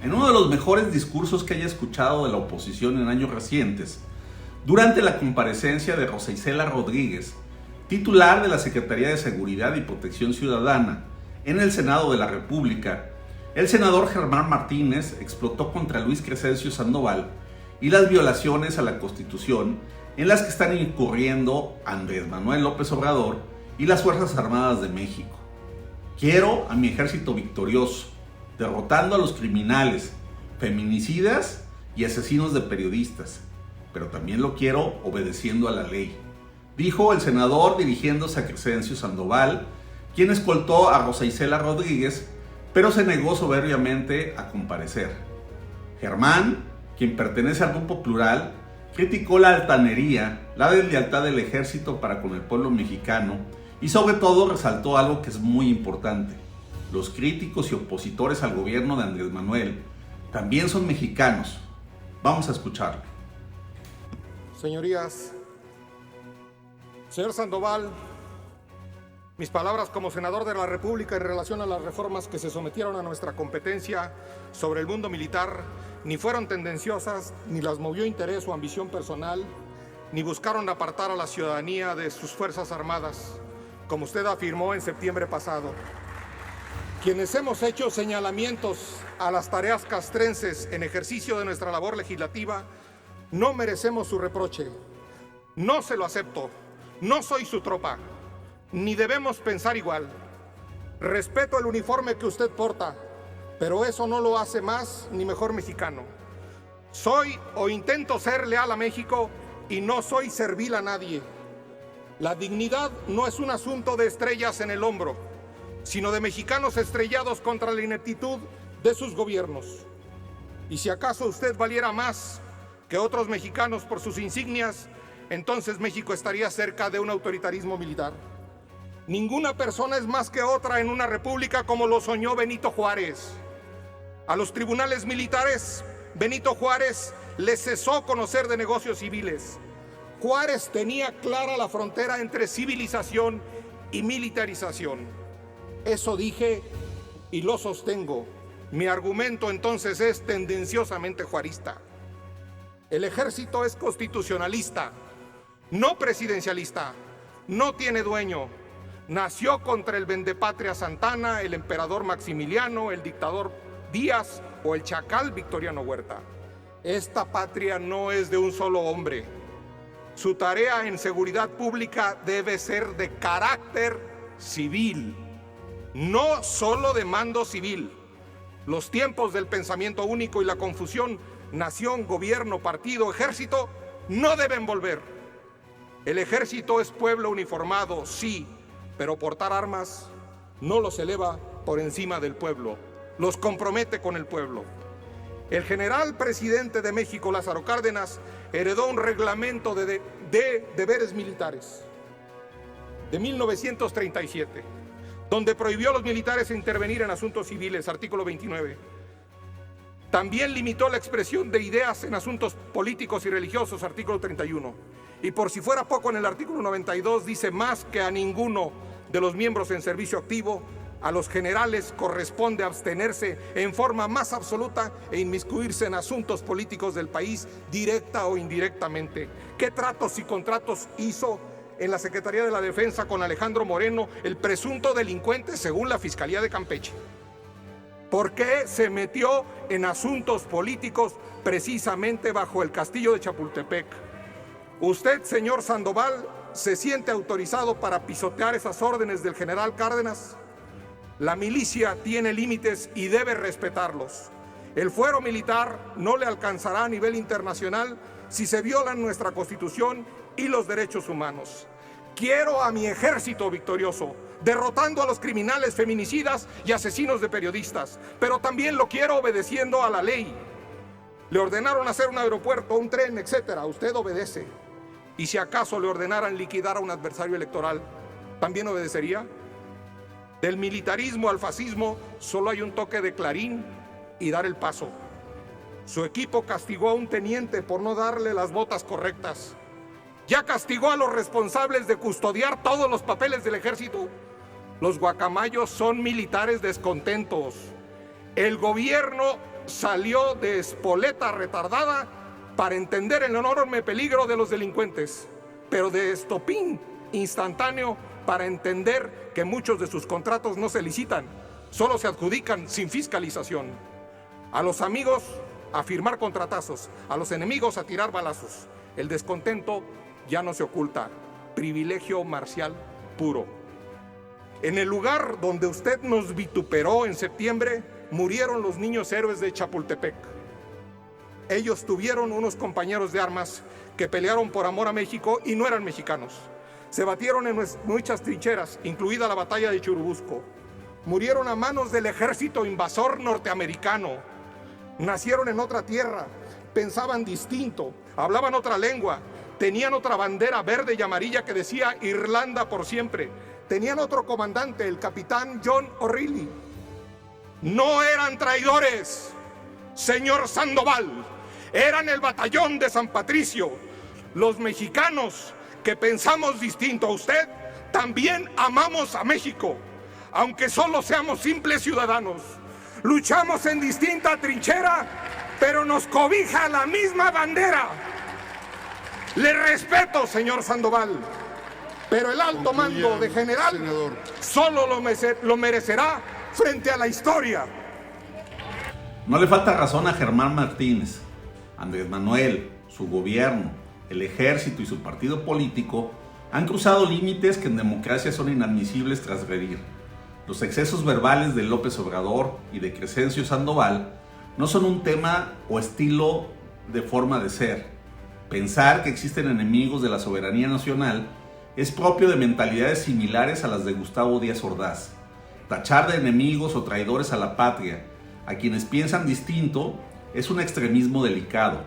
En uno de los mejores discursos que haya escuchado de la oposición en años recientes, durante la comparecencia de Rosa Isela Rodríguez, titular de la Secretaría de Seguridad y Protección Ciudadana en el Senado de la República, el senador Germán Martínez explotó contra Luis Crescencio Sandoval y las violaciones a la Constitución en las que están incurriendo Andrés Manuel López Obrador y las Fuerzas Armadas de México. Quiero a mi ejército victorioso, derrotando a los criminales, feminicidas y asesinos de periodistas, pero también lo quiero obedeciendo a la ley, dijo el senador dirigiéndose a Crescencio Sandoval, quien escoltó a Rosa Isela Rodríguez, pero se negó soberbiamente a comparecer. Germán, quien pertenece al Grupo Plural, criticó la altanería, la deslealtad del ejército para con el pueblo mexicano y sobre todo resaltó algo que es muy importante. Los críticos y opositores al gobierno de Andrés Manuel también son mexicanos. Vamos a escucharlo. Señorías, señor Sandoval, mis palabras como senador de la República en relación a las reformas que se sometieron a nuestra competencia sobre el mundo militar ni fueron tendenciosas, ni las movió interés o ambición personal, ni buscaron apartar a la ciudadanía de sus Fuerzas Armadas, como usted afirmó en septiembre pasado. Quienes hemos hecho señalamientos a las tareas castrenses en ejercicio de nuestra labor legislativa, no merecemos su reproche. No se lo acepto. No soy su tropa. Ni debemos pensar igual. Respeto el uniforme que usted porta, pero eso no lo hace más ni mejor mexicano. Soy o intento ser leal a México y no soy servil a nadie. La dignidad no es un asunto de estrellas en el hombro, sino de mexicanos estrellados contra la ineptitud de sus gobiernos. Y si acaso usted valiera más que otros mexicanos por sus insignias, entonces México estaría cerca de un autoritarismo militar. Ninguna persona es más que otra en una república como lo soñó Benito Juárez. A los tribunales militares, Benito Juárez les cesó conocer de negocios civiles. Juárez tenía clara la frontera entre civilización y militarización. Eso dije y lo sostengo. Mi argumento entonces es tendenciosamente juarista. El ejército es constitucionalista, no presidencialista, no tiene dueño. Nació contra el vendepatria Santana, el emperador Maximiliano, el dictador Díaz o el chacal Victoriano Huerta. Esta patria no es de un solo hombre. Su tarea en seguridad pública debe ser de carácter civil, no solo de mando civil. Los tiempos del pensamiento único y la confusión, nación, gobierno, partido, ejército, no deben volver. El ejército es pueblo uniformado, sí, pero portar armas no los eleva por encima del pueblo, los compromete con el pueblo. El general presidente de México, Lázaro Cárdenas, heredó un reglamento de deberes militares de 1937, donde prohibió a los militares intervenir en asuntos civiles, artículo 29. También limitó la expresión de ideas en asuntos políticos y religiosos, artículo 31. Y por si fuera poco, en el artículo 92 dice más que a ninguno de los miembros en servicio activo, a los generales corresponde abstenerse en forma más absoluta e inmiscuirse en asuntos políticos del país, directa o indirectamente. ¿Qué tratos y contratos hizo en la Secretaría de la Defensa con Alejandro Moreno, el presunto delincuente según la Fiscalía de Campeche? ¿Por qué se metió en asuntos políticos precisamente bajo el castillo de Chapultepec? Usted, señor Sandoval, ¿se siente autorizado para pisotear esas órdenes del general Cárdenas? La milicia tiene límites y debe respetarlos. El fuero militar no le alcanzará a nivel internacional si se violan nuestra Constitución y los derechos humanos. Quiero a mi ejército victorioso, derrotando a los criminales feminicidas y asesinos de periodistas, pero también lo quiero obedeciendo a la ley. Le ordenaron hacer un aeropuerto, un tren, etcétera. Usted obedece. Y si acaso le ordenaran liquidar a un adversario electoral, ¿también obedecería? Del militarismo al fascismo solo hay un toque de clarín y dar el paso. Su equipo castigó a un teniente por no darle las botas correctas. ¿Ya castigó a los responsables de custodiar todos los papeles del ejército? Los guacamayos son militares descontentos. El gobierno salió de espoleta retardada para entender el enorme peligro de los delincuentes, pero de estopín instantáneo para entender que muchos de sus contratos no se licitan, solo se adjudican sin fiscalización. A los amigos a firmar contratazos, a los enemigos a tirar balazos. El descontento ya no se oculta, privilegio marcial puro. En el lugar donde usted nos vituperó en septiembre, murieron los niños héroes de Chapultepec. Ellos tuvieron unos compañeros de armas que pelearon por amor a México y no eran mexicanos. Se batieron en muchas trincheras, incluida la batalla de Churubusco. Murieron a manos del ejército invasor norteamericano. Nacieron en otra tierra, pensaban distinto, hablaban otra lengua, tenían otra bandera verde y amarilla que decía Irlanda por siempre. Tenían otro comandante, el capitán John O'Reilly. No eran traidores, señor Sandoval. Eran el batallón de San Patricio. Los mexicanos que pensamos distinto a usted, también amamos a México, aunque solo seamos simples ciudadanos. Luchamos en distinta trinchera, pero nos cobija la misma bandera. Le respeto, señor Sandoval, pero el alto mando de general, senador, solo lo merecerá frente a la historia. No le falta razón a Germán Martínez. Andrés Manuel, su gobierno, el ejército y su partido político han cruzado límites que en democracia son inadmisibles transgredir. Los excesos verbales de López Obrador y de Crescencio Sandoval no son un tema o estilo de forma de ser. Pensar que existen enemigos de la soberanía nacional es propio de mentalidades similares a las de Gustavo Díaz Ordaz. Tachar de enemigos o traidores a la patria a quienes piensan distinto es un extremismo delicado.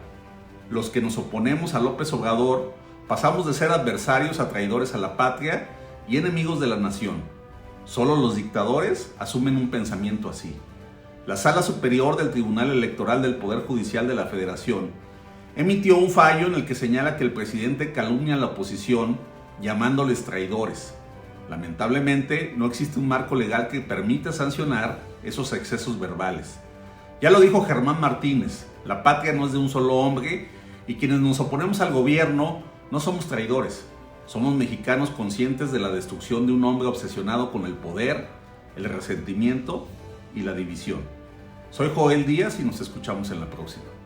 Los que nos oponemos a López Obrador pasamos de ser adversarios a traidores a la patria y enemigos de la nación. Solo los dictadores asumen un pensamiento así. La Sala Superior del Tribunal Electoral del Poder Judicial de la Federación emitió un fallo en el que señala que el presidente calumnia a la oposición llamándoles traidores. Lamentablemente, no existe un marco legal que permita sancionar esos excesos verbales. Ya lo dijo Germán Martínez, la patria no es de un solo hombre y quienes nos oponemos al gobierno no somos traidores. Somos mexicanos conscientes de la destrucción de un hombre obsesionado con el poder, el resentimiento y la división. Soy Joel Díaz y nos escuchamos en la próxima.